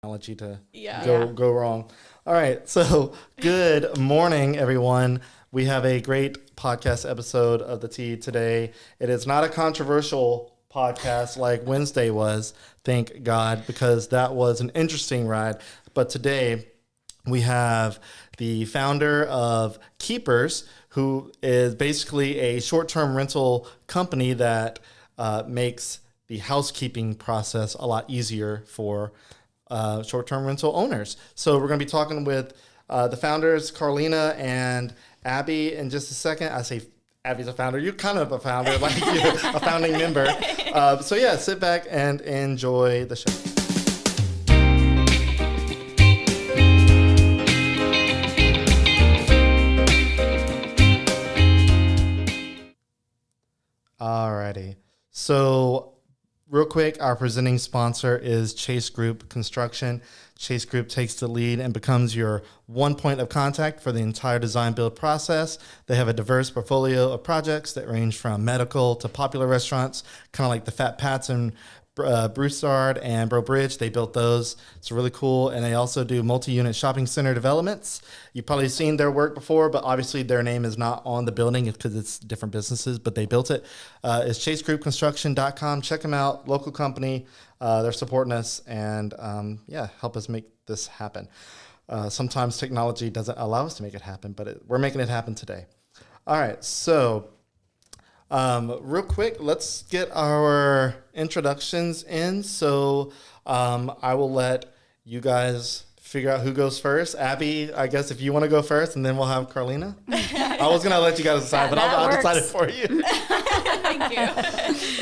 technology to Yeah. go wrong. All right, so good morning, everyone. We have a great podcast episode of the Tea today. It is not a controversial podcast like Wednesday was, thank God, because that was an interesting ride. But today we have the founder of Keepers, who is basically a short-term rental company that makes the housekeeping process a lot easier for short-term rental owners. So we're going to be talking with the founders, Carleena and Abby, in just a second. I say Abby's a founder. You're kind of a founder, like you're a founding member. So yeah, sit back and enjoy the show. Alrighty. So real quick, our presenting sponsor is Chase Group Construction. Chase Group takes the lead and becomes your one point of contact for the entire design build process. They have a diverse portfolio of projects that range from medical to popular restaurants, kind of like the Fat Pats and Broussard and Bro Bridge. They built those. It's really cool. And they also do multi-unit shopping center developments. You've probably seen their work before, but obviously their name is not on the building because it's different businesses, but they built it. It's chasegroupconstruction.com. Check them out. Local company. They're supporting us and help us make this happen. Sometimes technology doesn't allow us to make it happen, but we're making it happen today. All right. So real quick, let's get our introductions in. So I will let you guys figure out who goes first. Abby, I guess if you want to go first, and then we'll have Carleena. I was going to let you guys decide, but I'll decide it for you. Thank you.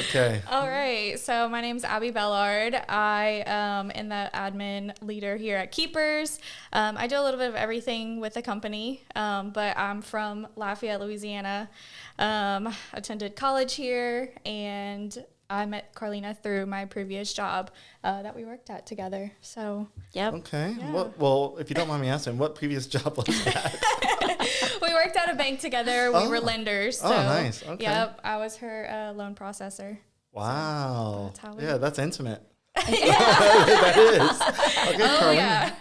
Okay. All right. So my name's Abby Bellard. I am the admin leader here at Keepers. I do a little bit of everything with the company, but I'm from Lafayette, Louisiana. Attended college here, and I met Carleena through my previous job that we worked at together. So, yep. Okay. Yeah. Well, if you don't mind me asking, what previous job was that? We worked at a bank together. We were lenders. So, nice. Okay. Yep. I was her loan processor. Wow. So that's intimate. Yeah. That is. Okay, Carleena. Yeah.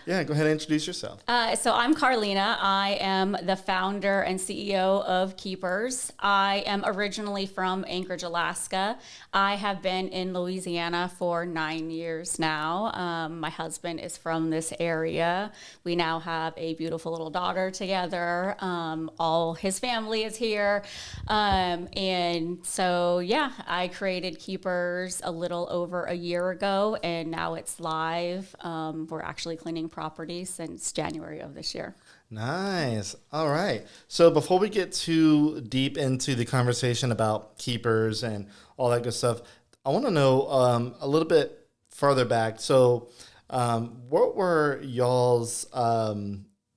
Yeah, go ahead and introduce yourself. So I'm Carleena. I am the founder and CEO of Keepers. I am originally from Anchorage, Alaska. I have been in Louisiana for 9 years now. My husband is from this area. We now have a beautiful little daughter together. All his family is here. And so, I created Keepers a little over a year ago, and now it's live. We're actually cleaning property since January of this year. Nice. All right. So before we get too deep into the conversation about Keepers and all that good stuff, I want to know a little bit further back. So what were y'all's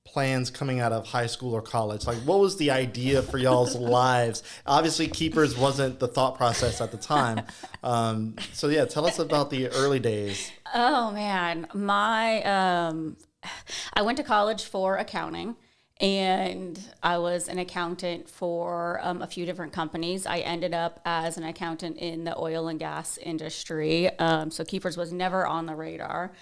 plans coming out of high school or college? Like, what was the idea for y'all's lives? Obviously, Keepers wasn't the thought process at the time. So tell us about the early days. Oh man, I went to college for accounting, and I was an accountant for a few different companies. I ended up as an accountant in the oil and gas industry. So Keepers was never on the radar.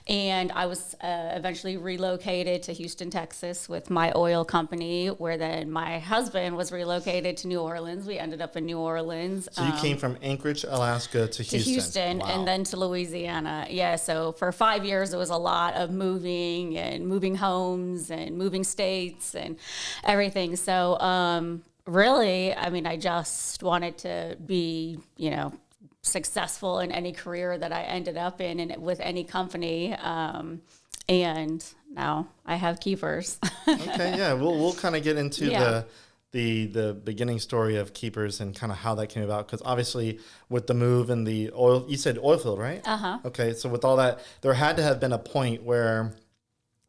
And I was eventually relocated to Houston, Texas with my oil company, where then my husband was relocated to New Orleans. We ended up in New Orleans. So you came from Anchorage, Alaska to Houston. Wow. And then to Louisiana. Yeah, so for 5 years, it was a lot of moving homes and moving states and everything. So really, I just wanted to be, successful in any career that I ended up in and with any company. And now I have Keepers. Okay, yeah, we'll kind of get into the beginning story of Keepers and kind of how that came about, because obviously with the move and the oil, you said oil field, right? Uh-huh. Okay, so with all that, there had to have been a point where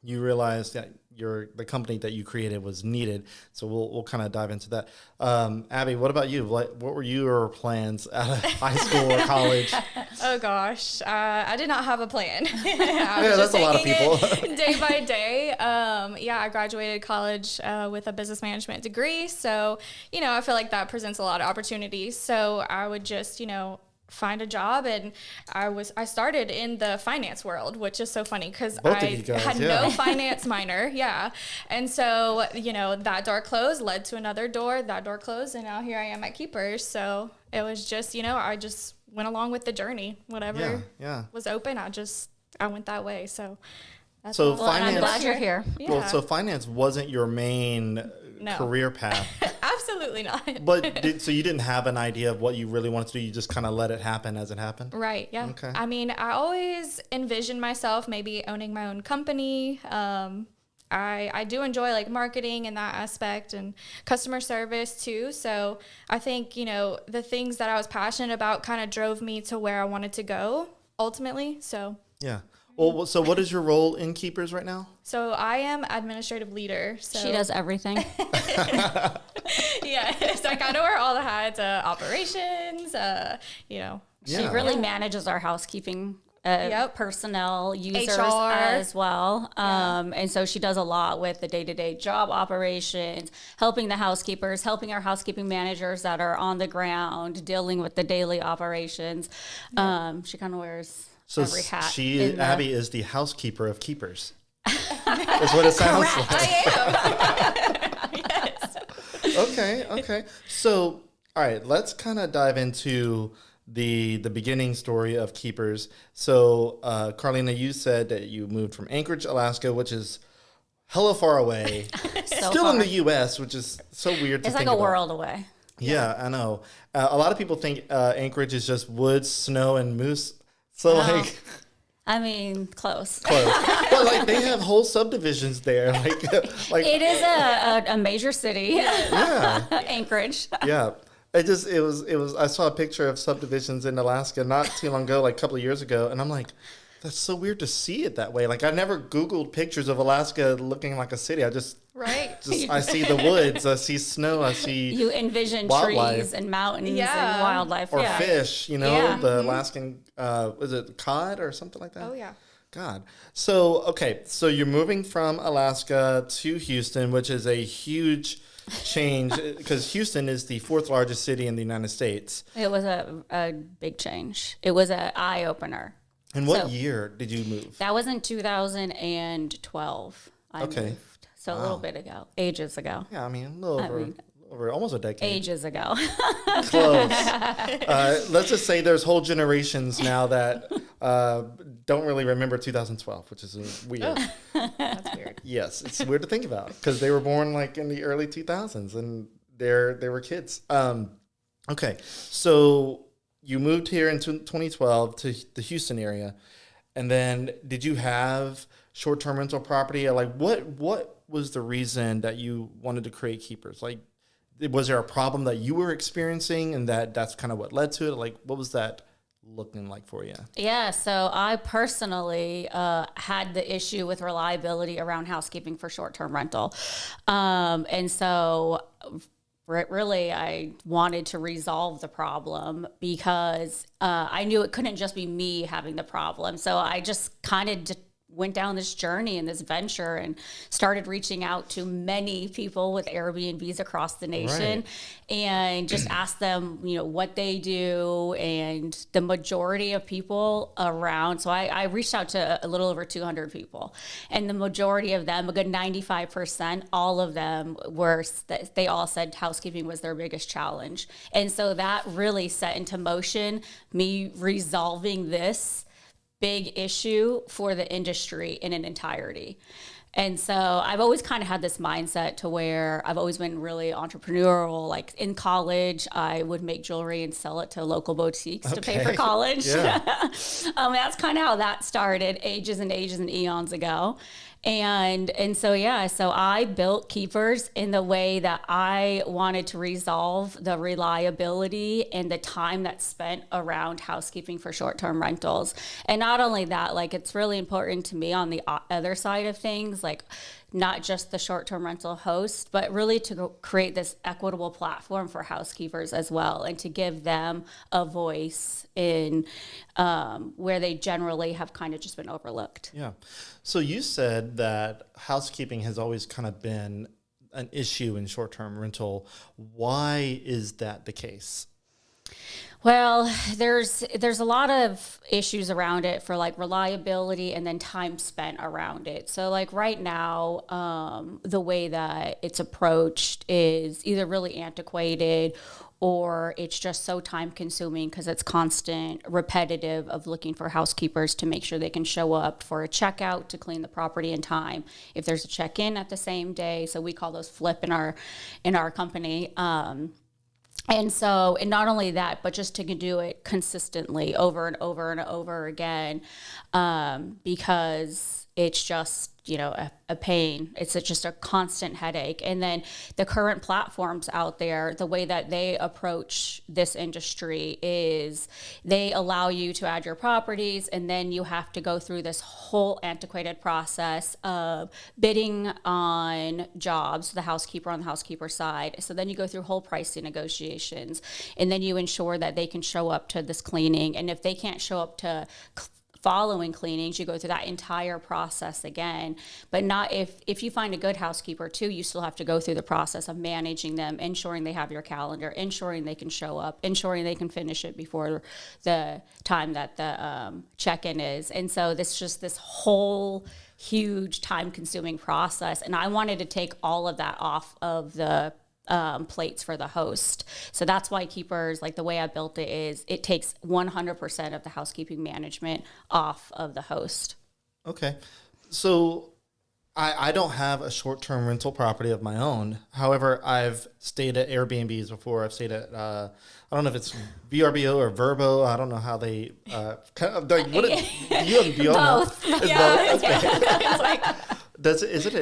you realized that the company that you created was needed. So we'll kind of dive into that. Abby, what about you? What were your plans out of high school or college? Oh gosh, I did not have a plan. That's a lot of people. Day by day. I graduated college with a business management degree. So, I feel like that presents a lot of opportunities. So I would just, find a job, and I started in the finance world, which is so funny because Both of you guys, had yeah. no finance minor. Yeah. And so, that door closed, led to another door, that door closed, and now here I am at Keepers. So it was just, I just went along with the journey. Whatever was open, I went that way. So that's So Well, and I'm finance, glad you're here. Yeah. well, so finance wasn't your main No. career path. Absolutely not. But so you didn't have an idea of what you really wanted to do. You just kind of let it happen as it happened. Right. Yeah. Okay. I mean, I always envisioned myself maybe owning my own company. I do enjoy like marketing and that aspect and customer service too. So I think, the things that I was passionate about kind of drove me to where I wanted to go ultimately. So Yeah. Well, so what is your role in Keepers right now? So I am administrative leader. So She does everything. Yeah. So I kind of wear all the hats, operations, She Yeah. really manages our housekeeping personnel, users HR. as well. And so she does a lot with the day-to-day job operations, helping the housekeepers, helping our housekeeping managers that are on the ground, dealing with the daily operations. She kind of wears every hat. Abby is the housekeeper of Keepers. That's what it sounds like. I am. Yes. Okay. So, all right, let's kind of dive into the beginning story of Keepers. So, Carleena, you said that you moved from Anchorage, Alaska, which is hella far away. So Still in far. the U.S., which is so weird to It's think like a about. world away. Yeah, I know. A lot of people think Anchorage is just woods, snow, and moose. So, like, I mean, close. close. But, like, they have whole subdivisions there. Like It is a major city, yeah. Anchorage. Yeah. It was I saw a picture of subdivisions in Alaska not too long ago, like a couple of years ago, and I'm like, that's so weird to see it that way. Like I never Googled pictures of Alaska looking like a city. I just Right. I see the woods, I see snow, I see You envision wildlife. trees and mountains Yeah. and wildlife. or yeah. fish, Yeah. the Alaskan was it cod or something like that? Oh, yeah. God. So, okay, so you're moving from Alaska to Houston, which is a huge change because Houston is the fourth largest city in the United States. It was a big change. It was an eye opener. And what So- year did you move? That was in 2012. I Okay. moved. So a little bit ago, ages ago, Yeah, I mean, a little over almost a decade. ages ago. Close. Let's just say there's whole generations now that don't really remember 2012, which is weird. That's weird. Yes, it's weird to think about because they were born like in the early 2000s and they were kids. Okay, so you moved here in 2012 to the Houston area, and then did you have short-term rental property? Like, what was the reason that you wanted to create Keepers? Like, was there a problem that you were experiencing, and that's kind of what led to it? Like, what was that looking like for you? Yeah, so I personally had the issue with reliability around housekeeping for short-term rental. And so really I wanted to resolve the problem because I knew it couldn't just be me having the problem. So I just kind of went down this journey and this venture and started reaching out to many people with Airbnbs across the nation Right. and just asked them, what they do. And the majority of people around, so I reached out to a little over 200 people, and the majority of them, a good 95%, all of them they all said housekeeping was their biggest challenge. And so that really set into motion me resolving this big issue for the industry in an entirety. And so I've always kind of had this mindset to where I've always been really entrepreneurial. Like in college, I would make jewelry and sell it to local boutiques to pay for college. Yeah. That's kind of how that started ages and eons ago. And so I built Keepers in the way that I wanted to resolve the reliability and the time that's spent around housekeeping for short-term rentals. And not only that, like it's really important to me on the other side of things, like not just the short-term rental host, but really to create this equitable platform for housekeepers as well, and to give them a voice in where they generally have kind of just been overlooked. Yeah. So you said that housekeeping has always kind of been an issue in short-term rental. Why is that the case? Well, there's a lot of issues around it for like reliability and then time spent around it. So like right now, the way that it's approached is either really antiquated or it's just so time consuming because it's constant repetitive of looking for housekeepers to make sure they can show up for a checkout to clean the property in time. If there's a check-in at the same day, so we call those flip in our company. And so, and not only that, but just to do it consistently over and over and over again, because it's just, a pain. It's just a constant headache. And then the current platforms out there, the way that they approach this industry is they allow you to add your properties, and then you have to go through this whole antiquated process of bidding on jobs, the housekeeper on the housekeeper side. So then you go through whole pricing negotiations, and then you ensure that they can show up to this cleaning. And if they can't show up to following cleanings, you go through that entire process again. But not if you find a good housekeeper too, you still have to go through the process of managing them, ensuring they have your calendar, ensuring they can show up, ensuring they can finish it before the time that the check-in is. And so this whole huge time-consuming process. And I wanted to take all of that off of the plates for the host. So that's why Keepers, like the way I built it is it takes 100% of the housekeeping management off of the host. Okay. So I don't have a short-term rental property of my own. However, I've stayed at Airbnbs before. I've stayed at, I don't know if it's VRBO or Verbo. I don't know how they, kind of like, do you all Both. know? It's Yeah. both? Okay. It's like, Is it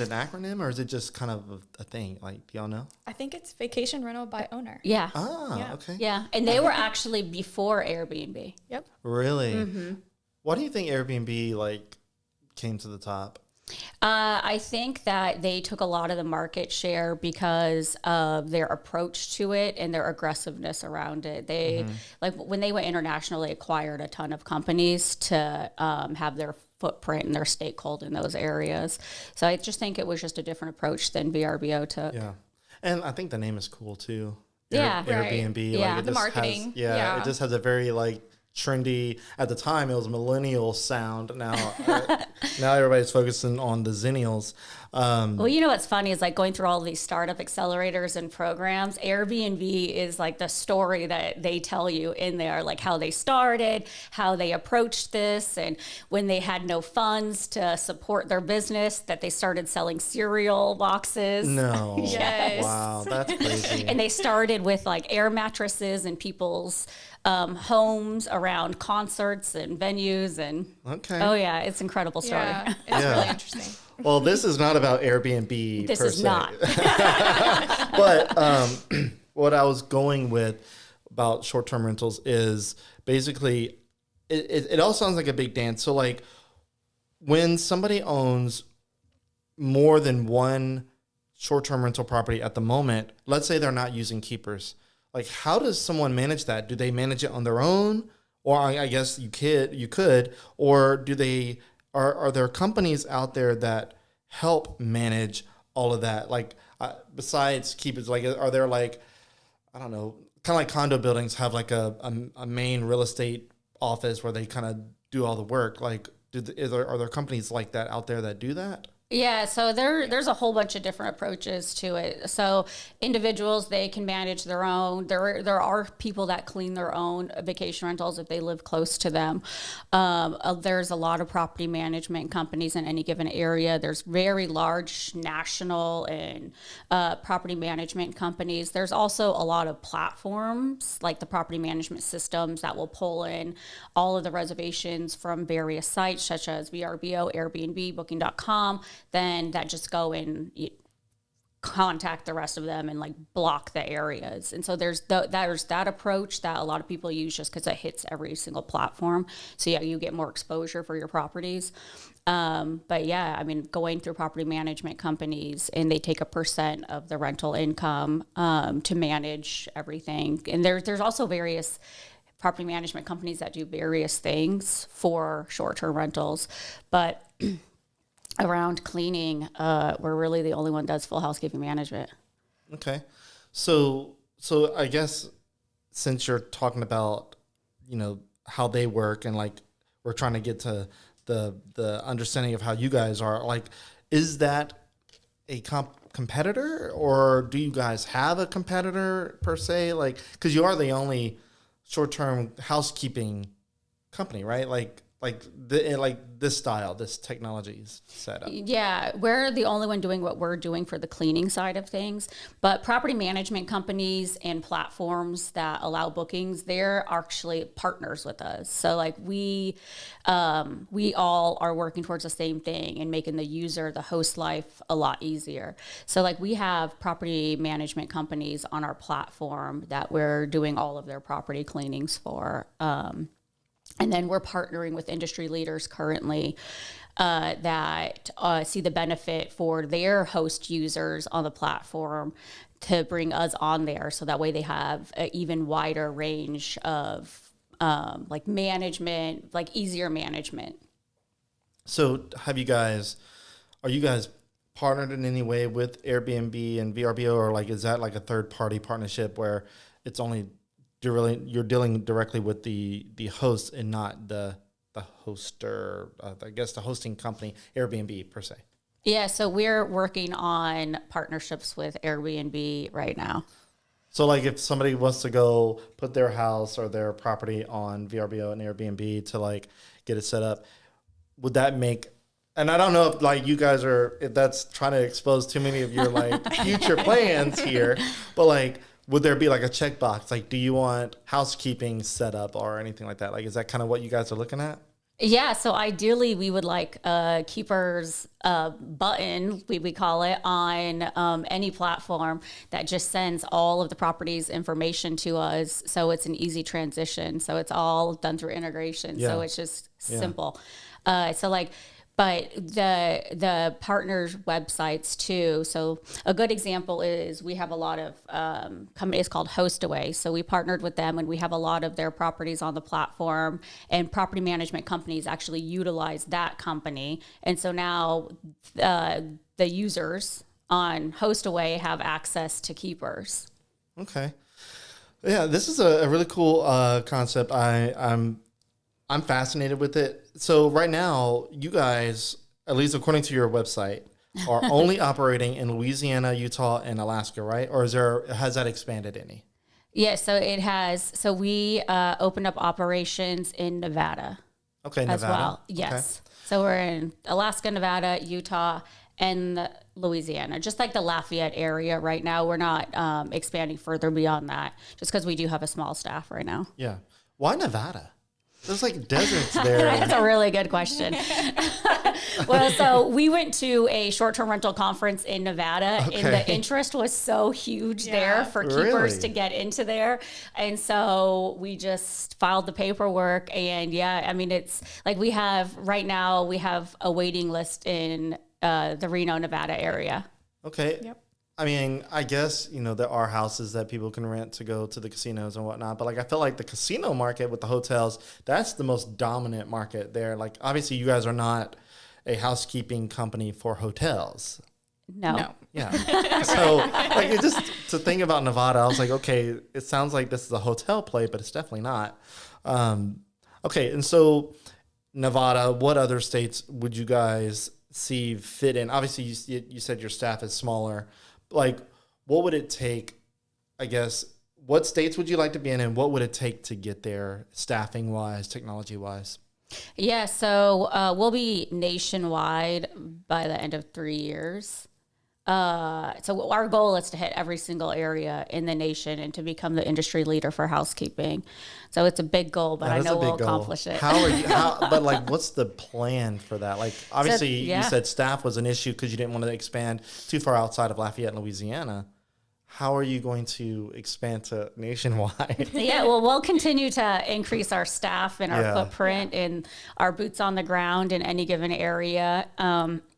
an acronym, or is it just kind of a thing? Like, do y'all know? I think it's vacation rental by owner. Yeah. Yeah. Okay. Yeah. And they were actually before Airbnb. Yep. Really? Mm-hmm. Why do you think Airbnb like came to the top? I think that they took a lot of the market share because of their approach to it and their aggressiveness around it. They like when they went international, they acquired a ton of companies to have their footprint and their stakehold in those areas. So I just think it was just a different approach than VRBO took. Yeah, and I think the name is cool too. Yeah. Right. Airbnb. Yeah. Like it The just marketing. Has, Yeah. it just has a very like trendy. At the time, it was millennial sound. Now, now everybody's focusing on the zennials. Well, you know what's funny is like going through all these startup accelerators and programs. Airbnb is like the story that they tell you in there, like how they started, how they approached this, and when they had no funds to support their business, that they started selling cereal boxes. No. Yes. Wow, that's crazy. And they started with like air mattresses in people's homes around concerts and venues. And Okay. oh yeah, it's an incredible story. Yeah. It's Yeah. really interesting. Well, this is not about Airbnb. This per is se. not. But what I was going with about short-term rentals is basically it all sounds like a big dance. So like when somebody owns more than one short-term rental property at the moment, let's say they're not using keepers, like how does someone manage that? Do they manage it on their own? Or I guess you could, or do they, are there companies out there that help manage all of that? Like besides keepers, like are there like, I don't know, kind of like condo buildings have like a main real estate office where they kind of do all the work. Like are there companies like that out there that do that? Yeah, so there's a whole bunch of different approaches to it. So individuals, they can manage their own. There are people that clean their own vacation rentals if they live close to them. There's a lot of property management companies in any given area. There's very large national and property management companies. There's also a lot of platforms like the property management systems that will pull in all of the reservations from various sites such as VRBO, Airbnb, Booking.com. Then that just go and contact the rest of them and like block the areas. And so there's that approach that a lot of people use just because it hits every single platform. So yeah, you get more exposure for your properties. But yeah, I mean, going through property management companies and they take a % of the rental income to manage everything. And there's also various property management companies that do various things for short-term rentals, but around cleaning, we're really the only one that does full housekeeping management. Okay. So I guess since you're talking about, how they work and like we're trying to get to the understanding of how you guys are, like, is that a competitor, or do you guys have a competitor per se? Like, because you are the only short-term housekeeping company, right? Like this style, this technology setup. Yeah, we're the only one doing what we're doing for the cleaning side of things. But property management companies and platforms that allow bookings, they're actually partners with us. So like we all are working towards the same thing and making the user, the host life a lot easier. So like we have property management companies on our platform that we're doing all of their property cleanings for. And then we're partnering with industry leaders currently that see the benefit for their host users on the platform to bring us on there. So that way they have an even wider range of like management, like easier management. So are you guys partnered in any way with Airbnb and VRBO, or like, is that like a third party partnership where it's only you're dealing directly with the host and not the hoster, I guess the hosting company, Airbnb per se? Yeah, so we're working on partnerships with Airbnb right now. So like if somebody wants to go put their house or their property on VRBO and Airbnb to like get it set up, would that make, and I don't know if like you guys if that's trying to expose too many of your like future plans here, but like, would there be like a checkbox? Like, do you want housekeeping set up or anything like that? Like, is that kind of what you guys are looking at? Yeah, so ideally we would like a keeper's button, we call it, on any platform that just sends all of the property's information to us. So it's an easy transition. So it's all done through integration. Yeah. So it's just simple. So like, but the partners' websites too. So a good example is we have a lot of companies called HostAway. So we partnered with them, and we have a lot of their properties on the platform. And property management companies actually utilize that company. And so now the users on HostAway have access to keepers. Okay, yeah, this is a really cool concept. I'm fascinated with it. So right now, you guys, at least according to your website, are only operating in Louisiana, Utah, and Alaska, right? Or has that expanded any? Yeah, so it has. So we opened up operations in Nevada. Okay, Nevada. As well, yes. Okay. So we're in Alaska, Nevada, Utah, and Louisiana, just like the Lafayette area right now. We're not expanding further beyond that, just because we do have a small staff right now. Yeah. Why Nevada? There's like deserts there. That's a really good question. Well, so we went to a short-term rental conference in Nevada, and the interest was so huge there for keepers to get into there. And so we just filed the paperwork, and I mean, it's like right now we have a waiting list in the Reno, Nevada area. Okay. Yep. I mean, I guess, there are houses that people can rent to go to the casinos and whatnot. But like, I feel like the casino market with the hotels, that's the most dominant market there. Like, obviously you guys are not a housekeeping company for hotels. No. Yeah. So like, it just to think about Nevada, I was like, okay, it sounds like this is a hotel play, but it's definitely not. Okay. And so Nevada, what other states would you guys see fit in? Obviously you said your staff is smaller. Like, what would it take, I guess, what states would you like to be in, and what would it take to get there staffing-wise, technology-wise? Yeah, so we'll be nationwide by the end of 3 years. So our goal is to hit every single area in the nation and to become the industry leader for housekeeping. So it's a big goal, but I know we'll accomplish it. But like, what's the plan for that? Like, obviously you said staff was an issue because you didn't want to expand too far outside of Lafayette, Louisiana. How are you going to expand to nationwide? Yeah, well, we'll continue to increase our staff and our footprint and our boots on the ground in any given area.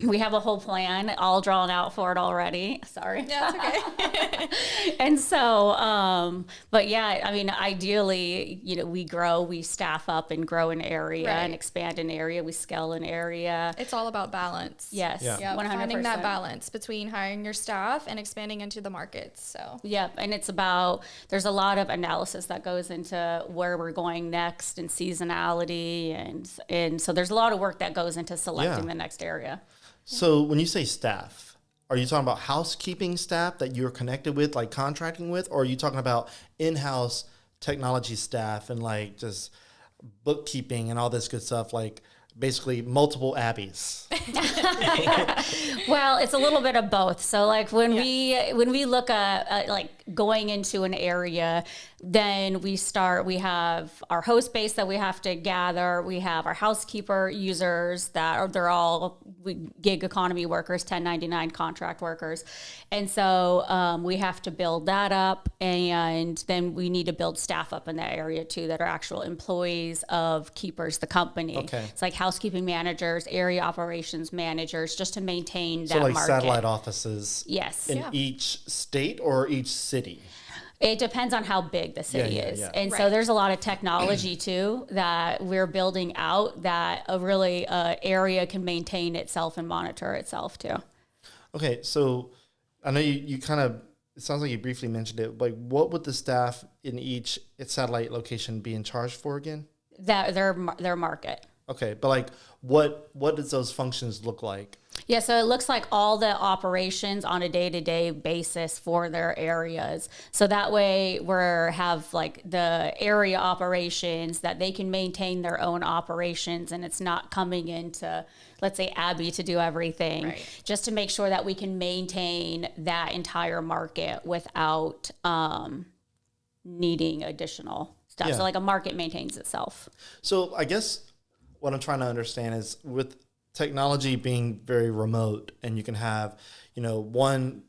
We have a whole plan all drawn out for it already. Sorry. Yeah, it's okay. And so, but yeah, I mean, ideally, we grow, we staff up and grow an area and expand an area, we scale an area. It's all about balance. Yes, 100%. Finding that balance between hiring your staff and expanding into the markets. So yeah, and there's a lot of analysis that goes into where we're going next and seasonality. And so there's a lot of work that goes into selecting the next area. So when you say staff, are you talking about housekeeping staff that you're connected with, like contracting with, or are you talking about in-house technology staff and like just bookkeeping and all this good stuff, like basically multiple Abbeys? Well, it's a little bit of both. So like when we look at like going into an area, then we have our host base that we have to gather. We have our housekeeper users they're all gig economy workers, 1099 contract workers. And so we have to build that up, and then we need to build staff up in that area too that are actual employees of Keepers, the company. Okay. It's like housekeeping managers, area operations managers, just to maintain that So like market. satellite offices Yes. in each state or each city? It depends on how big the city is. Yeah. And so there's a lot of technology too that we're building out that a really area can maintain itself and monitor itself too. Okay, so I know you kind of, it sounds like you briefly mentioned it, like what would the staff in each satellite location be in charge for again? That their market. Okay, but like what does those functions look like? Yeah, so it looks like all the operations on a day-to-day basis for their areas. So that way have like the area operations that they can maintain their own operations, and it's not coming into, let's say, Abby to do everything, Right. just to make sure that we can maintain that entire market without needing additional stuff. Yeah. So like a market maintains itself. So I guess what I'm trying to understand is with technology being very remote, and you can have, one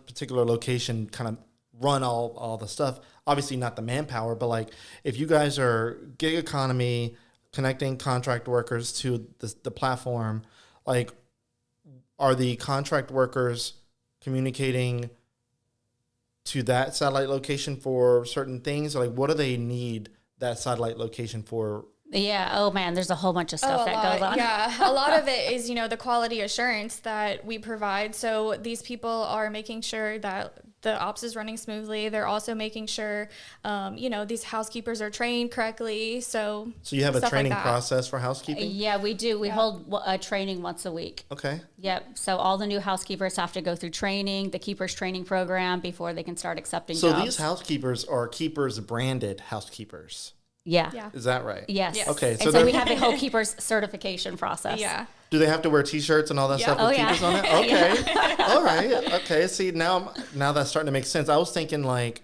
particular location kind of run all the stuff. Obviously not the manpower, but like if you guys are gig economy connecting contract workers to the platform, like are the contract workers communicating to that satellite location for certain things? Or like what do they need that satellite location for? Yeah. Oh man, there's a whole bunch of stuff that goes on. Yeah, a lot of it is, the quality assurance that we provide. So these people are making sure that the ops is running smoothly. They're also making sure, these housekeepers are trained correctly. So you have a stuff like training that. process for housekeeping? Yeah, we do. We hold a training once a week. Okay. Yep. So all the new housekeepers have to go through training, the Keepers training program, before they can start accepting So jobs. these housekeepers are Keepers branded housekeepers. Yeah. Yeah. Is that right? Yes. Okay. And so we have a whole Keepers certification process. Yeah. Do they have to wear T-shirts and all that stuff with Oh, yeah. Keepers on it? Okay. All right. Okay. See, now that's starting to make sense. I was thinking like,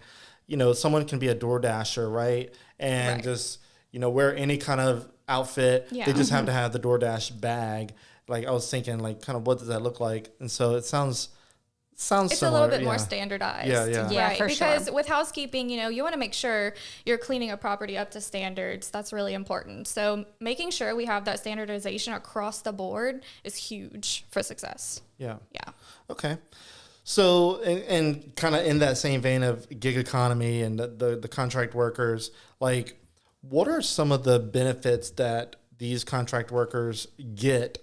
someone can be a Door Dasher, right? And Right. just, wear any kind of outfit. Yeah. They just have to have the DoorDash bag. Like I was thinking like kind of what does that look like? And so it sounds It's similar. a little bit yeah. more standardized. Yeah. Yeah, right. for Because sure. with housekeeping, you want to make sure you're cleaning a property up to standards. That's really important. So making sure we have that standardization across the board is huge for success. Yeah. Yeah. Okay. So, and kind of in that same vein of gig economy and the contract workers, like what are some of the benefits that these contract workers get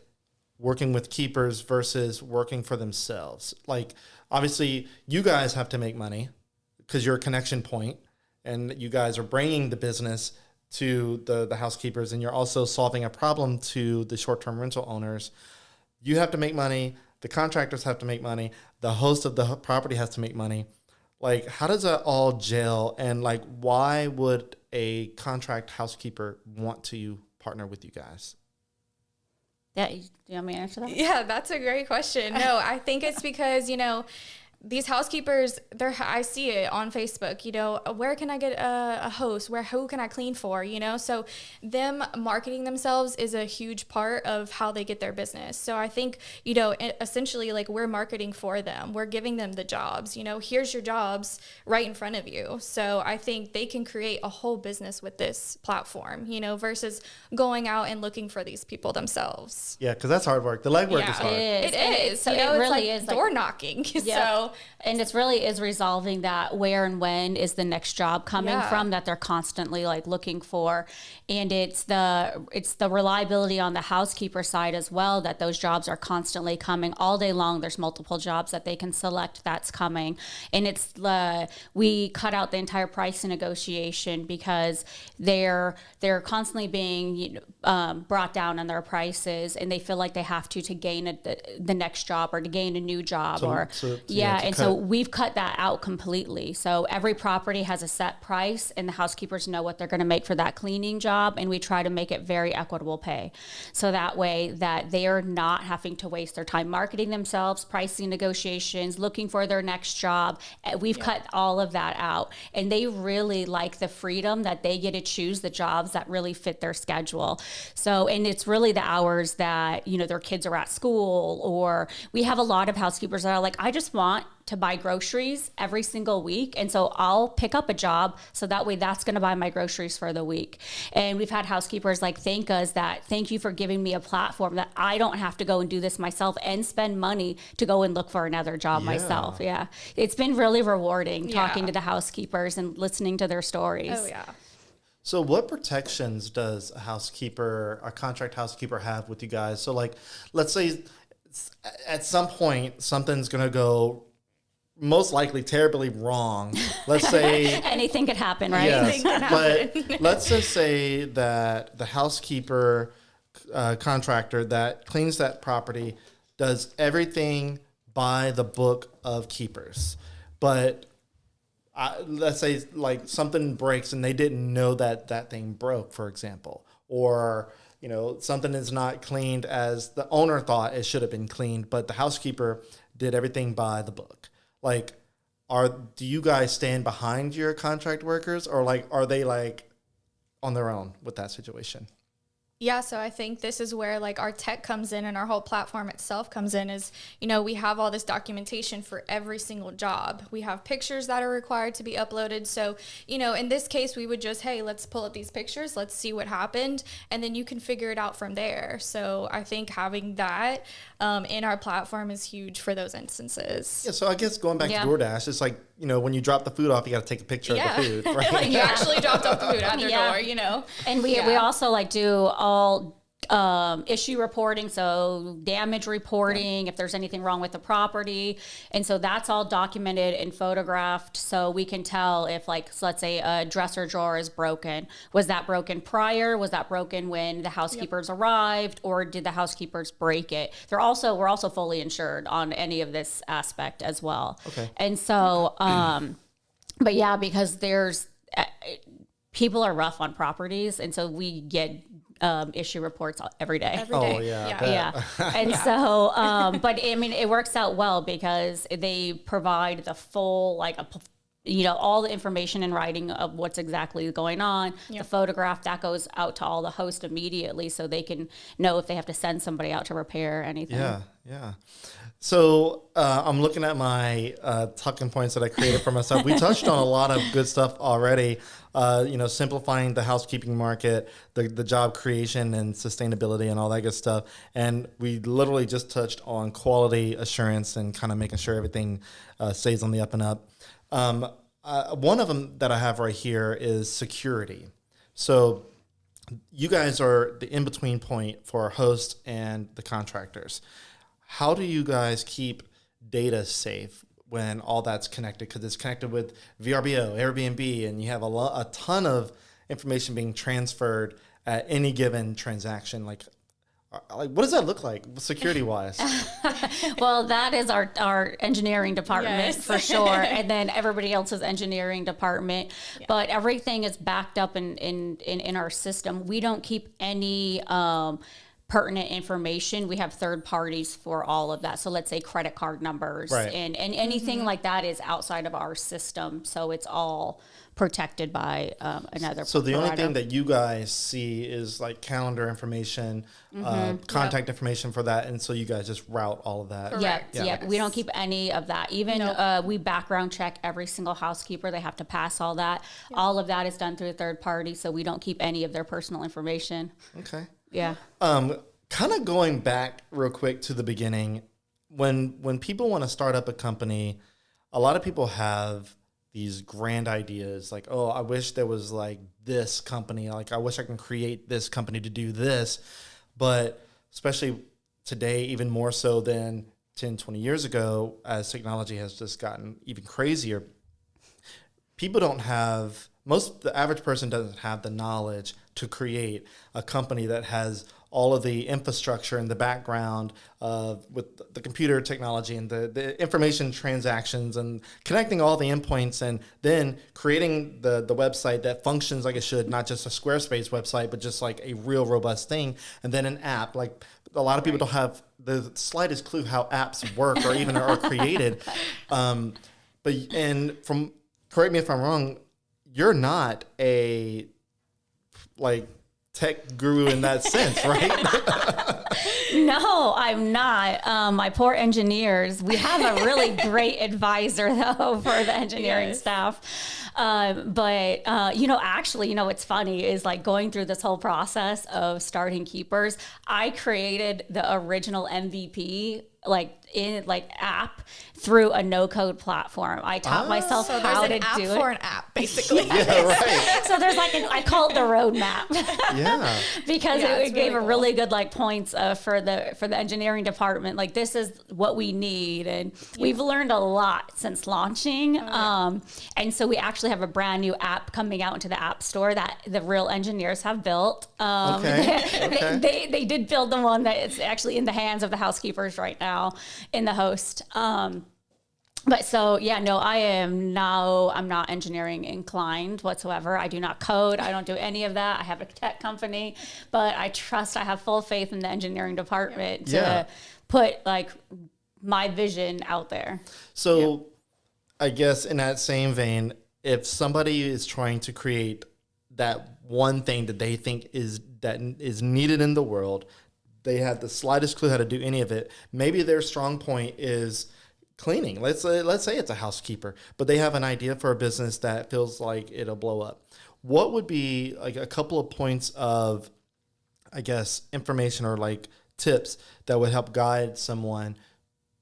working with Keepers versus working for themselves? Like, obviously, you guys have to make money because you're a connection point, and you guys are bringing the business to the housekeepers, and you're also solving a problem to the short-term rental owners. You have to make money. The contractors have to make money. The host of the property has to make money. Like, how does that all gel? And like, why would a contract housekeeper want to partner with you guys? Yeah. Do you want me to answer that? Yeah, that's a great question. No, I think it's because, these housekeepers, I see it on Facebook, where can I get a host? Who can I clean for? So them marketing themselves is a huge part of how they get their business. So I think, essentially like we're marketing for them. We're giving them the jobs, here's your jobs right in front of you. So I think they can create a whole business with this platform, versus going out and looking for these people themselves. Yeah, because that's hard work. The legwork is Yeah. hard. It is. It is. So it it's really like is like door knocking. Yeah. So, and it's really is resolving that where and when is the next job coming from that they're constantly like looking for. And it's the reliability on the housekeeper side as well, that those jobs are constantly coming all day long. There's multiple jobs that they can select that's coming. And it's we cut out the entire price negotiation because they're constantly being brought down on their prices, and they feel like they have to gain the next job or to gain a new job so we've cut that out completely. So every property has a set price, and the housekeepers know what they're going to make for that cleaning job, and we try to make it very equitable pay. So that way that they are not having to waste their time marketing themselves, pricing negotiations, looking for their next job. We've cut all of that out, and they really like the freedom that they get to choose the jobs that really fit their schedule. So, and it's really the hours that, their kids are at school, or we have a lot of housekeepers that are like, I just want to buy groceries every single week. And so I'll pick up a job so that way that's going to buy my groceries for the week. And we've had housekeepers thank you for giving me a platform that I don't have to go and do this myself and spend money to go and look for another job myself. Yeah. It's been really rewarding talking to the housekeepers and listening to their stories. Oh yeah. So what protections does a contract housekeeper have with you guys? So let's say at some point something's going to go most likely terribly wrong. Let's say anything could happen, right? Yes, anything can happen. But let's just say that the housekeeper contractor that cleans that property does everything by the book of Keepers. But let's say something breaks and they didn't know that thing broke, for example, or something is not cleaned as the owner thought it should have been cleaned, but the housekeeper did everything by the book. Do you guys stand behind your contract workers, or are they on their own with that situation? Yeah, so I think this is where our tech comes in, and our whole platform itself comes in is, we have all this documentation for every single job. We have pictures that are required to be uploaded. So, in this case, we would just, hey, let's pull up these pictures, let's see what happened, and then you can figure it out from there. So I think having that in our platform is huge for those instances. Yeah, so I guess going back to DoorDash, it's when you drop the food off, you got to take a picture of the food, right? You actually dropped off the food at their door, And we also do all issue reporting, so damage reporting, if there's anything wrong with the property. And so that's all documented and photographed, so we can tell if so let's say a dresser drawer is broken. Was that broken prior? Was that broken when the housekeepers arrived, or did the housekeepers break it? We're also fully insured on any of this aspect as well. Okay. And so but yeah, because there's people are rough on properties, and so we get issue reports every day. Oh yeah. And so, but I mean, it works out well because they provide the full, all the information in writing of what's exactly going on. The photograph that goes out to all the hosts immediately, so they can know if they have to send somebody out to repair anything. Yeah. So I'm looking at my talking points that I created for myself. We touched on a lot of good stuff already. Simplifying the housekeeping market, the job creation and sustainability and all that good stuff. And we literally just touched on quality assurance and kind of making sure everything stays on the up and up. One of them that I have right here is security. So you guys are the in-between point for our hosts and the contractors. How do you guys keep data safe when all that's connected? Because it's connected with VRBO, Airbnb, and you have a ton of information being transferred at any given transaction. What does that look like security-wise? Well, that is our engineering department for sure, and then everybody else's engineering department. Yeah. But everything is backed up in our system. We don't keep any pertinent information. We have third parties for all of that. So let's say credit card numbers and anything like that is outside of our system. So it's all protected by another So the provider. only thing that you guys see is calendar information, contact information for that. And so you guys just route all of that. Yeah. We don't keep any of that. Even we background check every single housekeeper. They have to pass all that. Yeah. All of that is done through a third party. So we don't keep any of their personal information. Okay. Yeah. Kind of going back real quick to the beginning, when people want to start up a company, a lot of people have these grand ideas like, oh, I wish there was like this company. Like, I wish I can create this company to do this. But especially today, even more so than 10, 20 years ago, as technology has just gotten even crazier, people don't have, the average person doesn't have the knowledge to create a company that has all of the infrastructure in the background with the computer technology and the information transactions and connecting all the endpoints and then creating the website that functions like it should, not just a Squarespace website, but just like a real robust thing. And then an app. Like, a lot of people don't have the slightest clue how apps work or even are created. Correct me if I'm wrong, you're not a like tech guru in that sense, right? No, I'm not. My poor engineers. We have a really great advisor though for the engineering staff. Actually, what's funny is like going through this whole process of starting Keepers, I created the original MVP app through a no-code platform. I taught myself how to do it. So there's an app for an app, basically. Yeah, right. So there's I call it the roadmap. Yeah. Because it gave really a really good points for the engineering department. Like, this is what we need, and we've learned a lot since launching. And so we actually have a brand new app coming out into the App Store that the real engineers have built. They did build the one that is actually in the hands of the housekeepers right now in the host. I'm not engineering inclined whatsoever. I do not code. I don't do any of that. I have a tech company, but I have full faith in the engineering department to put my vision out there. So I guess in that same vein, if somebody is trying to create that one thing that they think is needed in the world, they have the slightest clue how to do any of it. Maybe their strong point is cleaning. Let's say it's a housekeeper, but they have an idea for a business that feels like it'll blow up. What would be like a couple of points of, I guess, information or tips that would help guide someone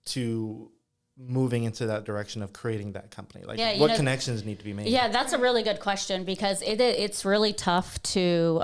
to moving into that direction of creating that company? What connections need to be made? Yeah, that's a really good question, because it's really tough to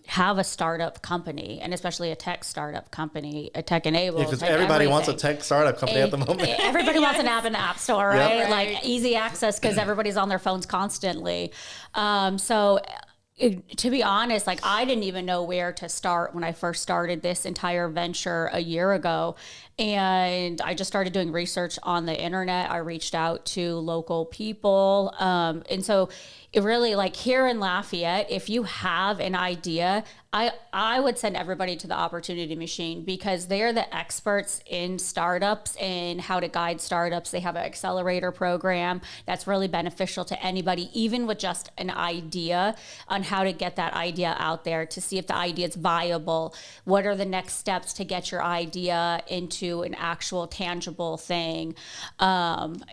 have a startup company, and especially a tech startup company, a tech-enabled. Because everybody wants a tech startup company at the moment. Everybody wants an app in the App Store, right? Yep. Like easy access, because everybody's on their phones constantly. To be honest, I didn't even know where to start when I first started this entire venture a year ago. And I just started doing research on the internet. I reached out to local people. And so it really, here in Lafayette, if you have an idea, I would send everybody to the Opportunity Machine, because they're the experts in startups and how to guide startups. They have an accelerator program that's really beneficial to anybody, even with just an idea, on how to get that idea out there, to see if the idea is viable. What are the next steps to get your idea into an actual tangible thing? And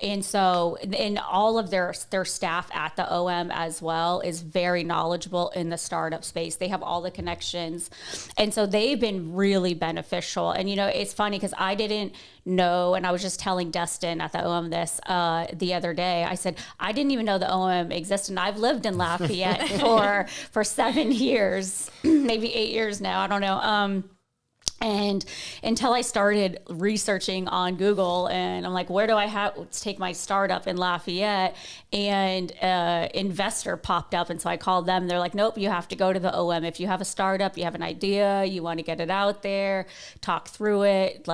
all of their staff at the OM as well is very knowledgeable in the startup space. They have all the connections. And so they've been really beneficial. And, it's funny because I didn't know, and I was just telling Destin at the OM this the other day. I said, I didn't even know the OM existed. And I've lived in Lafayette for 7 years, maybe 8 years now. I don't know. And until I started researching on Google, and I'm like, where do I have to take my startup in Lafayette? And investor popped up. And so I called them. They're like, nope, you have to go to the OM. If you have a startup, you have an idea, you want to get it out there, talk through it,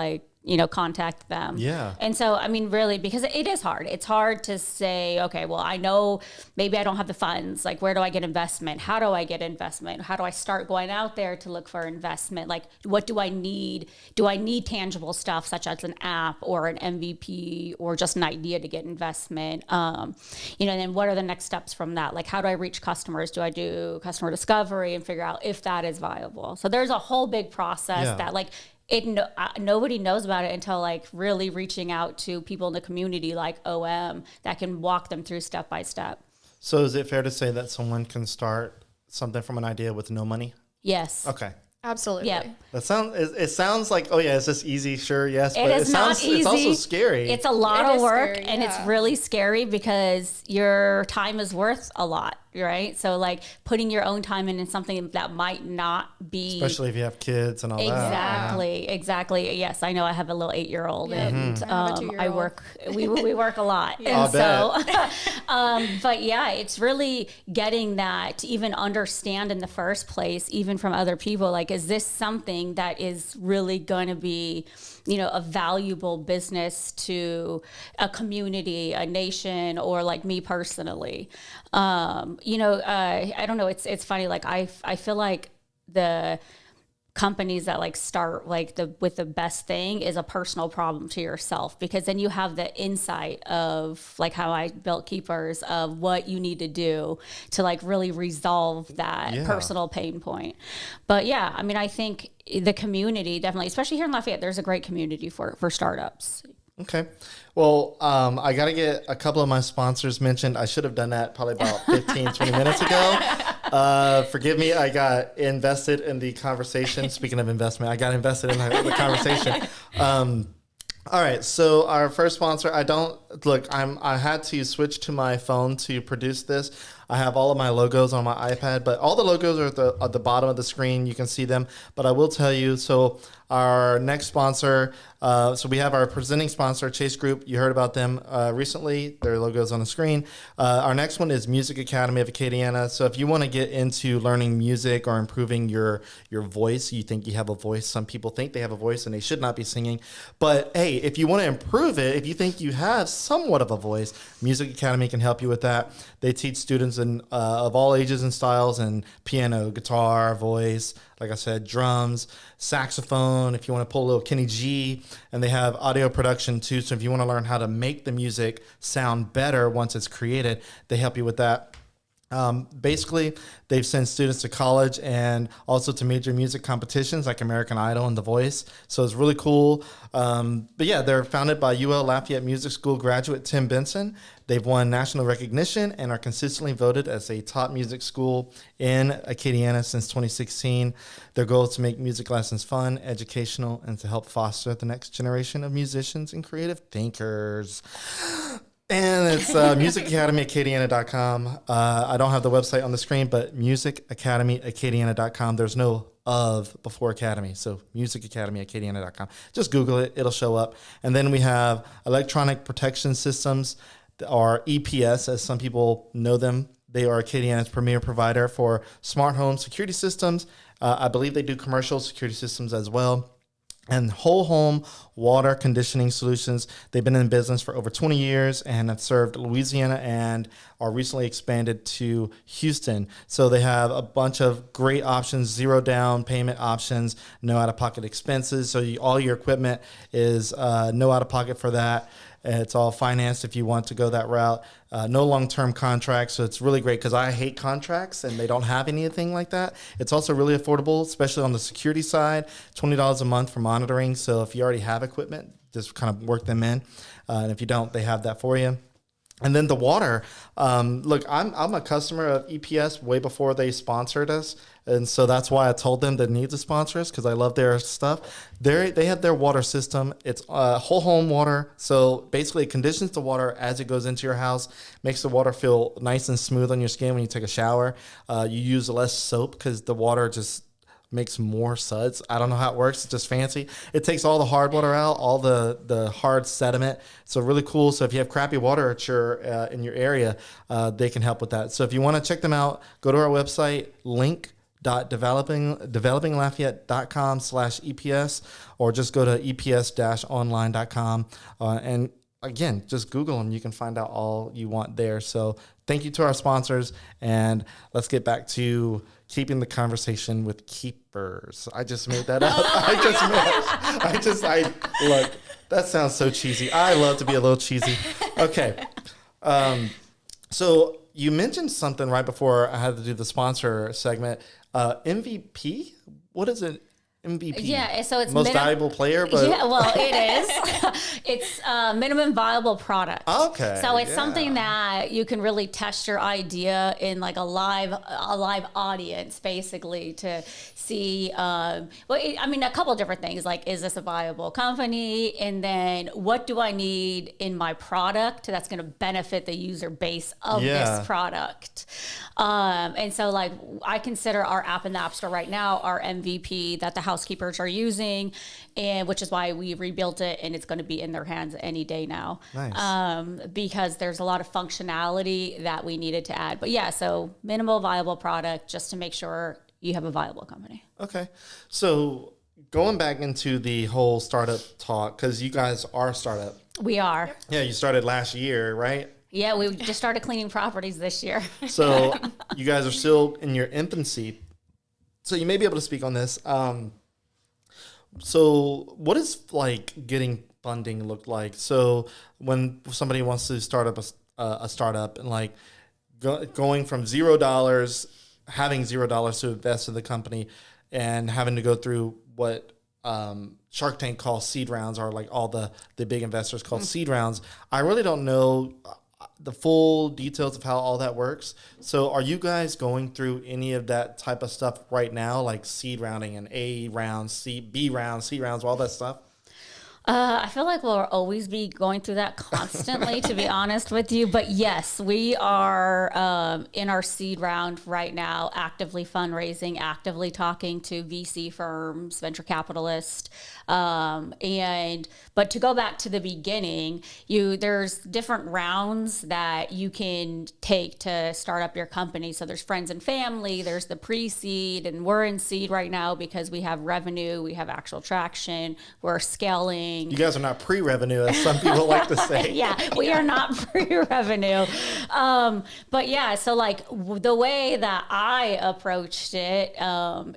contact them. Yeah. And so, really, because it is hard. It's hard to say, okay, well, I know maybe I don't have the funds. Where do I get investment? How do I get investment? How do I start going out there to look for investment? What do I need? Do I need tangible stuff such as an app or an MVP or just an idea to get investment? And then what are the next steps from that? How do I reach customers? Do I do customer discovery and figure out if that is viable? So there's a whole big process that nobody knows about it until really reaching out to people in the community like OM that can walk them through step by step. So is it fair to say that someone can start something from an idea with no money? Yes. Okay. Absolutely. Yeah. It sounds like, oh yeah, it's just easy, sure, yes, It but is not easy. It's also scary. It's a lot It of is work, scary, and it's yeah. really scary because your time is worth a lot, right? So like putting your own time in something that might not be Especially if you have kids and all that. exactly. Yes, I know. I have a little 8-year-old, Yeah. and I have a 2-year-old. work. We work a lot, I'll and so, but yeah, it's really getting that to even understand in the first place, even from other people. Like, is this something that is really going to be, a valuable business to a community, a nation, or like me personally? I don't know. It's funny. Like I feel like the companies that like start like with the best thing is a personal problem to yourself, because then you have the insight of like how I built Keepers, of what you need to do to like really resolve that personal pain point. But yeah, I mean, I think the community definitely, especially here in Lafayette, there's a great community for startups. Okay. Well, I got to get a couple of my sponsors mentioned. I should have done that probably about 15, 20 minutes ago. Forgive me. I got invested in the conversation. Speaking of investment, I got invested in the conversation. All right. So our first sponsor, I had to switch to my phone to produce this. I have all of my logos on my iPad, but all the logos are at the bottom of the screen. You can see them. But I will tell you, so our next sponsor, so we have our presenting sponsor, Chase Group. You heard about them recently. Their logo's on the screen. Our next one is Music Academy of Acadiana. So if you want to get into learning music or improving your voice, you think you have a voice. Some people think they have a voice and they should not be singing. But hey, if you want to improve it, if you think you have somewhat of a voice, Music Academy can help you with that. They teach students of all ages and styles, and piano, guitar, voice, like I said, drums, saxophone, if you want to pull a little Kenny G, and they have audio production too. So if you want to learn how to make the music sound better once it's created, they help you with that. Basically, they've sent students to college and also to major music competitions like American Idol and The Voice. So it's really cool. But yeah, they're founded by UL Lafayette Music School graduate Tim Benson. They've won national recognition and are consistently voted as a top music school in Acadiana since 2016. Their goal is to make music lessons fun, educational, and to help foster the next generation of musicians and creative thinkers. And it's musicacademyacadiana.com. I don't have the website on the screen, but musicacademyacadiana.com. There's no of before Academy. So musicacademyacadiana.com. Just Google it. It'll show up. And then we have Electronic Protection Systems, or EPS, as some people know them. They are Acadiana's premier provider for smart home security systems. I believe they do commercial security systems as well. And whole home water conditioning solutions. They've been in business for over 20 years and have served Louisiana and are recently expanded to Houston. So they have a bunch of great options, zero down payment options, no out-of-pocket expenses. So all your equipment is no out-of-pocket for that. It's all financed if you want to go that route. No long-term contracts, so it's really great because I hate contracts and they don't have anything like that. It's also really affordable, especially on the security side, $20 a month for monitoring. So if you already have equipment, just kind of work them in. And if you don't, they have that for you. And then the water, look, I'm a customer of EPS way before they sponsored us. And so that's why I told them they need to sponsor us, because I love their stuff. They have their water system. It's whole home water. So basically it conditions the water as it goes into your house, makes the water feel nice and smooth on your skin when you take a shower. You use less soap because the water just makes more suds. I don't know how it works. It's just fancy. It takes all the hard water out, all the hard sediment. So really cool. So if you have crappy water at in your area, they can help with that. So if you want to check them out, go to our website, link.developinglafayette.com/EPS, or just go to eps-online.com. And again, just Google them. You can find out all you want there. So thank you to our sponsors, and let's get back to keeping the conversation with keepers. I just made that up. Look, that sounds so cheesy. I love to be a little cheesy. Okay. So you mentioned something right before I had to do the sponsor segment. MVP? What is it? MVP? Yeah, so it's most valuable player, but yeah, well, it is. It's minimum viable product. Okay, so it's yeah. something that you can really test your idea in like a live audience, basically, to see. A couple of different things, like, is this a viable company, and then what do I need in my product that's going to benefit the user base of this product. And so, like, I consider our app in the App Store right now our MVP that the housekeepers are using, and which is why we rebuilt it, and it's going to be in their hands any day now. Nice. Because there's a lot of functionality that we needed to add. But yeah, so minimal viable product, just to make sure you have a viable company. Okay. So going back into the whole startup talk, because you guys are a startup. We are. Yeah, you started last year, right? Yeah, we just started cleaning properties this year. So you guys are still in your infancy. So you may be able to speak on this. So what is like getting funding look like? So when somebody wants to start up a startup and like going from $0, having $0 to invest in the company and having to go through what Shark Tank calls seed rounds, or like all the big investors call seed rounds. I really don't know the full details of how all that works. So are you guys going through any of that type of stuff right now, like seed rounding and A rounds, B rounds, C rounds, all that stuff? I feel like we'll always be going through that constantly, to be honest with you. But yes, we are in our seed round right now, actively fundraising, actively talking to VC firms, venture capitalists. But to go back to the beginning, there's different rounds that you can take to start up your company. So there's friends and family, there's the pre-seed, and we're in seed right now because we have revenue, we have actual traction, we're scaling. You guys are not pre-revenue, as some people like to say. Yeah, we are not pre-revenue. But yeah, so like the way that I approached it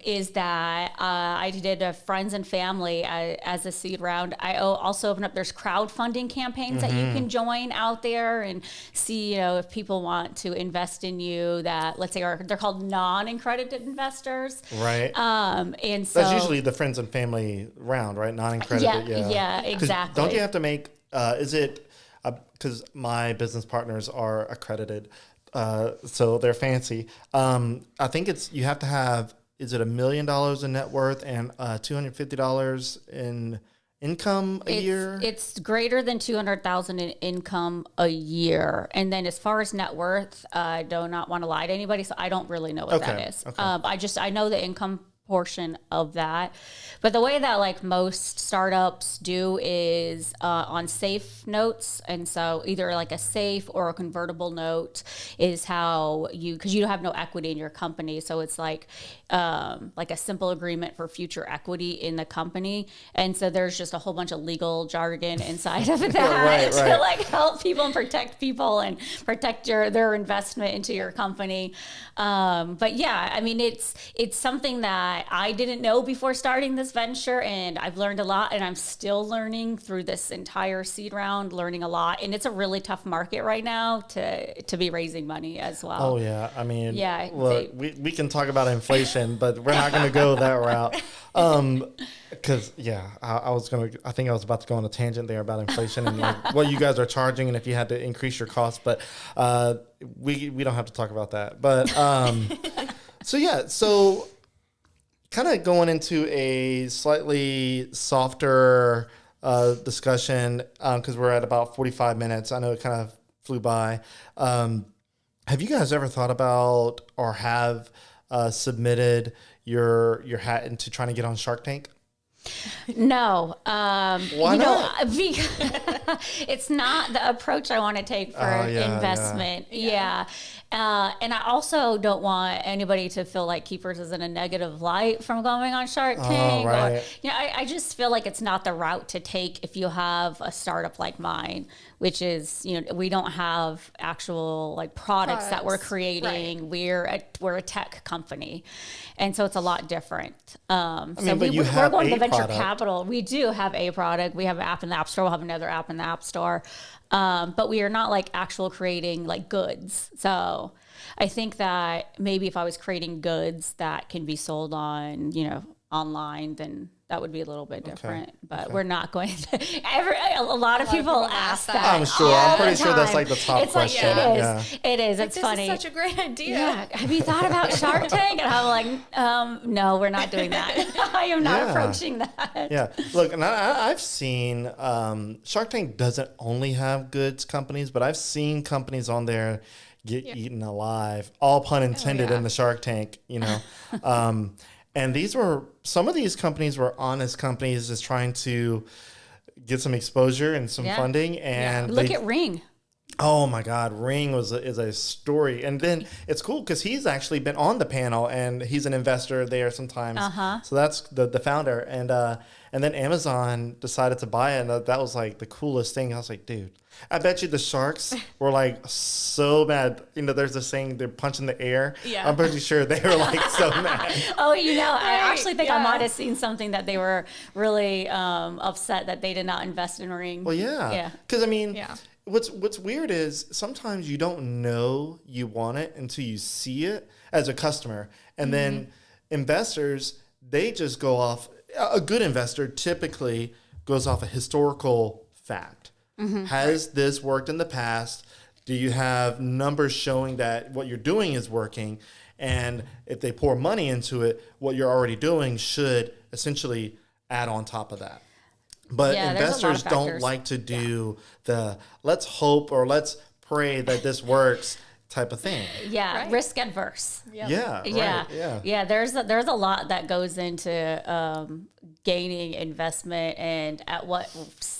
is that I did a friends and family as a seed round. I also opened up, there's crowdfunding campaigns that you can join out there and see, if people want to invest in you that, let's say, they're called non-accredited investors. Right. And so that's usually the friends and family round, right? Non-accredited. Yeah, exactly. Don't you have to make, is it, because my business partners are accredited, so they're fancy. I think you have to have, is it $1 million in net worth and $250 in income a year? It's greater than 200,000 in income a year. And then as far as net worth, I do not want to lie to anybody, so I don't really know what that is. Okay. I know the income portion of that. But the way that like most startups do is on safe notes. And so either like a safe or a convertible note is how because you have no equity in your company. So it's like a simple agreement for future equity in the company. And so there's just a whole bunch of legal jargon inside of that to like help people and protect people and protect their investment into your company. But yeah, I mean, it's something that I didn't know before starting this venture, and I've learned a lot, and I'm still learning through this entire seed round, learning a lot. And it's a really tough market right now to be raising money as well. Oh yeah, I mean, yeah, look, we can talk about inflation, but we're not going to go that route. Because I think I was about to go on a tangent there about inflation and like what you guys are charging, and if you had to increase your costs, but we don't have to talk about that. But so kind of going into a slightly softer discussion, because we're at about 45 minutes. I know it kind of flew by. Have you guys ever thought about or have submitted your hat into trying to get on Shark Tank? No. Why not? Because it's not the approach I want to take for investment. Yeah. And I also don't want anybody to feel like Keepers is in a negative light from going on Shark Tank. Right. Or, I just feel like it's not the route to take if you have a startup like mine, which is, we don't have actual like products that we're creating. Right. We're a tech company. And so it's a lot different. We're going to venture capital. We do have a product. We have an app in the App Store. We'll have another app in the App Store. But we are not like actual creating like goods. So I think that maybe if I was creating goods that can be sold on, online, then that would be a little bit different. But Okay. we're not going to. A lot of people ask that. I'm sure. all I'm pretty the sure that's time. like the top It's question. Like, it is. Yeah. It is. Like, It's funny. This is such a great idea. Yeah. Have you thought about Shark Tank? And I'm like, no, we're not doing that. I am not Yeah. approaching that. Yeah. Look, and I've seen Shark Tank doesn't only have goods companies, but I've seen companies on there get eaten alive, all pun intended in the Shark Tank, you know. And some of these companies were honest companies just trying to get some exposure and some funding. And Look at Ring. oh my God, Ring is a story. And then it's cool because he's actually been on the panel and he's an investor there sometimes. So that's the founder. And then Amazon decided to buy it. And that was like the coolest thing. I was like, dude, I bet you the sharks were like so mad. You know, there's this saying they're punching the air. Yeah. I'm pretty sure they were like so mad. Oh, you know, I actually think I yeah. might have seen something that they were really upset that they did not invest in Ring. Well, yeah. Yeah. Because I mean, Yeah. what's weird is sometimes you don't know you want it until you see it as a customer. And then investors, they just go off. A good investor typically goes off a historical fact. Has this worked in the past? Do you have numbers showing that what you're doing is working? And if they pour money into it, what you're already doing should essentially add on top of that. But Yeah, there's a lot of investors don't factors. like to do the let's hope or let's pray that this works type of thing. Yeah, Right. risk adverse. Yep. Yeah, right, Yeah, yeah. There's a lot that goes into gaining investment and at what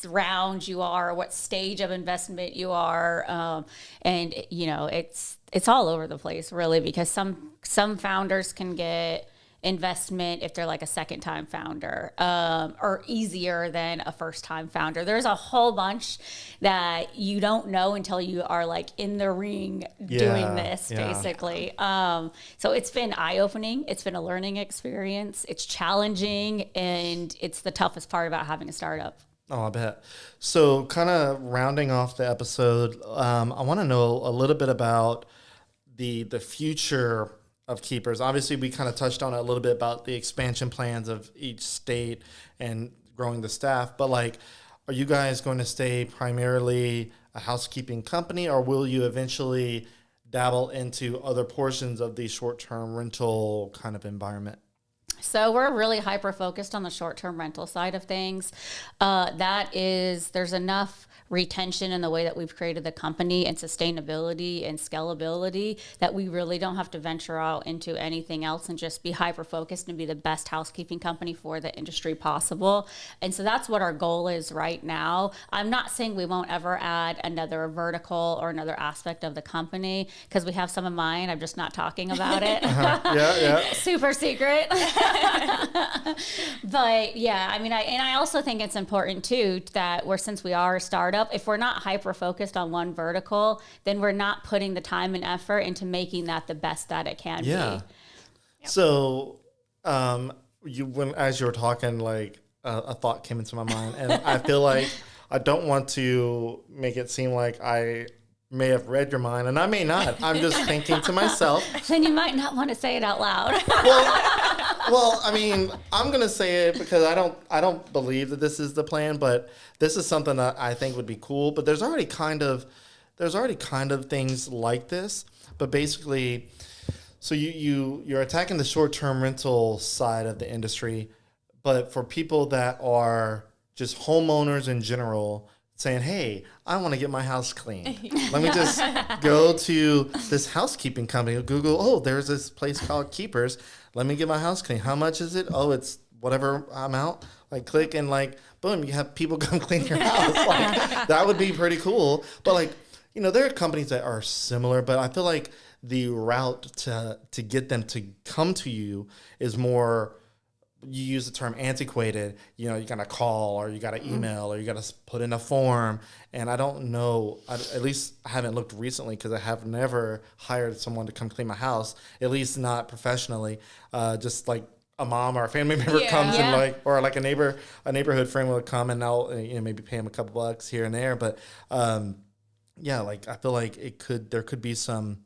round you are, what stage of investment you are, and you know it's all over the place really because some founders can get investment if they're like a second time founder or easier than a first time founder. There's a whole bunch that you don't know until you are like in the ring doing this basically. So it's been eye-opening. It's been a learning experience. It's challenging and it's the toughest part about having a startup. Oh, I bet. So kind of rounding off the episode, I want to know a little bit about the future of Keepers. Obviously, we kind of touched on it a little bit about the expansion plans of each state and growing the staff. But like, are you guys going to stay primarily a housekeeping company, or will you eventually dabble into other portions of the short-term rental kind of environment? So we're really hyper focused on the short-term rental side of things. There's enough retention in the way that we've created the company and sustainability and scalability that we really don't have to venture out into anything else and just be hyper focused and be the best housekeeping company for the industry possible. And so that's what our goal is right now. I'm not saying we won't ever add another vertical or another aspect of the company because we have some in mind. I'm just not talking about it. Yeah. Super secret. But yeah, I mean, I also think it's important too that since we are a startup, if we're not hyper focused on one vertical, then we're not putting the time and effort into making that the best that it can be. So, as you were talking, like a thought came into my mind, and I feel like I don't want to make it seem like I may have read your mind, and I may not. I'm just thinking to myself. Then you might not want to say it out loud. Well, I mean, I'm gonna say it because I don't believe that this is the plan, but this is something that I think would be cool. But there's already kind of things like this. But basically, so you're attacking the short-term rental side of the industry, but for people that are just homeowners in general, saying, hey, I want to get my house clean. Let me just go to this housekeeping company, Google, oh, there's this place called Keepers. Let me get my house clean. How much is it? Oh, it's whatever amount. Like click and like, boom, you have people come clean your house. Like that would be pretty cool. But like, you know, there are companies that are similar, but I feel like the route to get them to come to you is more, you use the term antiquated, you know, you got to call or you got to email or you got to put in a form. And I don't know, at least I haven't looked recently because I have never hired someone to come clean my house, at least not professionally. Just like a mom or a family member comes and like, or like a neighborhood friend will come and I'll, you know, maybe pay them a couple bucks here and there. But yeah, like I feel like there could be some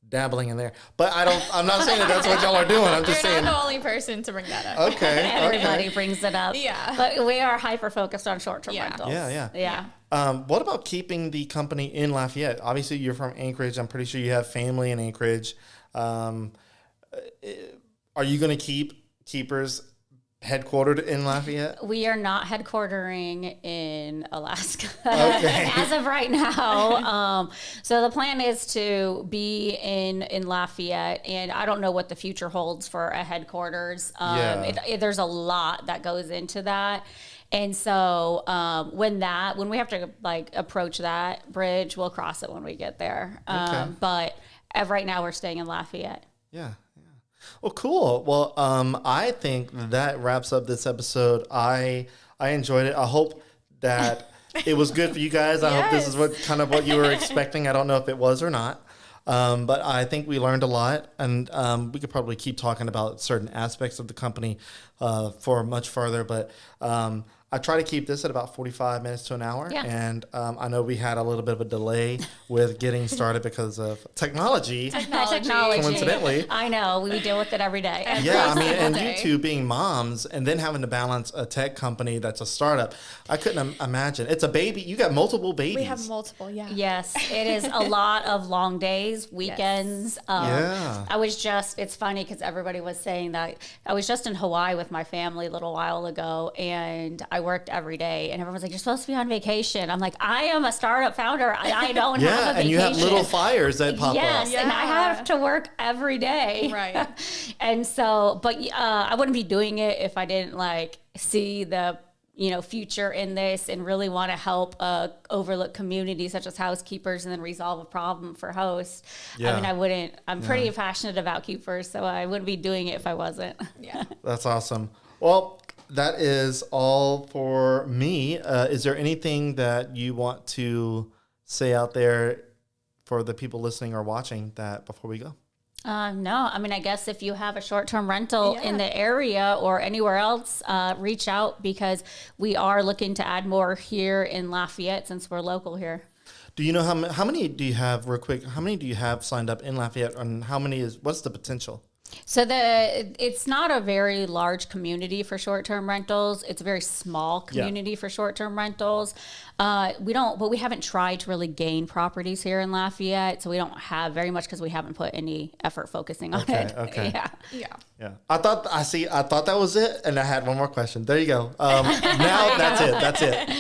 dabbling in there. But I'm not saying that that's what y'all are doing. I'm just You're saying. not the only person to bring that up. Okay. Everybody brings it up. Yeah. But we are hyper focused on short-term rentals. Yeah. Yeah. What about keeping the company in Lafayette? Obviously, you're from Anchorage. I'm pretty sure you have family in Anchorage. Are you going to keep Keepers headquartered in Lafayette? We are not headquartering in Alaska Okay. as of right now. So the plan is to be in Lafayette, and I don't know what the future holds for a headquarters. There's a lot that goes into that. And so when we have to like approach that bridge, we'll cross it when we get there. But right now we're staying in Lafayette. Yeah. Well, cool. Well, I think that wraps up this episode. I enjoyed it. I hope that it was good for you guys. I hope this is what you were expecting. I don't know if it was or not. But I think we learned a lot, and we could probably keep talking about certain aspects of the company for much further. But I try to keep this at about 45 minutes to an hour. Yeah. And I know we had a little bit of a delay with getting started because of technology. Coincidentally. I know. We deal with it every day. Yeah, I mean, and you two being moms and then having to balance a tech company that's a startup, I couldn't imagine. It's a baby. You got multiple babies. We have multiple, Yes, it is a lot of long days, weekends. It's funny because everybody was saying that I was just in Hawaii with my family a little while ago, and I worked every day, and everyone's like, "You're supposed to be on vacation." I'm like, "I am a startup founder. I don't have a vacation." And you have little fires that pop up. Yes, and I have to work every day. Right. And so, but I wouldn't be doing it if I didn't like see the future in this and really want to help overlooked communities such as housekeepers and then resolve a problem for hosts. Yeah. I mean, I'm pretty passionate about keepers, so I wouldn't be doing it if I wasn't. Yeah. That's awesome. Well, that is all for me. Is there anything that you want to say out there for the people listening or watching that before we go? No, I mean, I guess if you have a short-term rental in the area or anywhere else, reach out because we are looking to add more here in Lafayette since we're local here. Do you know how many do you have, real quick, how many do you have signed up in Lafayette, and what's the potential? So it's not a very large community for short-term rentals. It's a very small community for short-term rentals. But we haven't tried to really gain properties here in Lafayette, so we don't have very much because we haven't put any effort focusing on it. Okay. Yeah. I thought that was it, and I had one more question. There you go. Now that's it.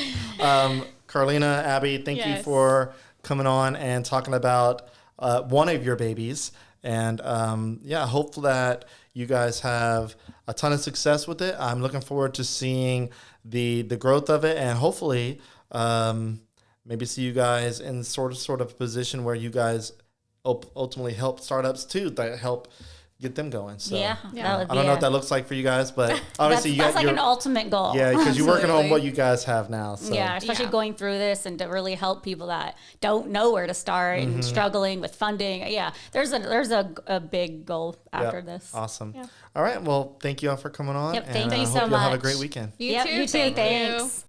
Carleena, Abby, thank you for coming on and talking about one of your babies. And hope that you guys have a ton of success with it. I'm looking forward to seeing the growth of it, and hopefully maybe see you guys in sort of a position where you guys ultimately help startups too, that help get them going. So that would be I don't know what that looks like for you guys, but obviously that's like an ultimate goal. Yeah, because you're working on what you guys have now. So. Yeah, especially going through this and to really help people that don't know where to start and struggling with funding. Yeah, there's a big goal after this. Awesome. Yeah. All right. Well, thank you all for coming on. Yep, thank you I so hope you'll have a much. great weekend. You too. Thanks.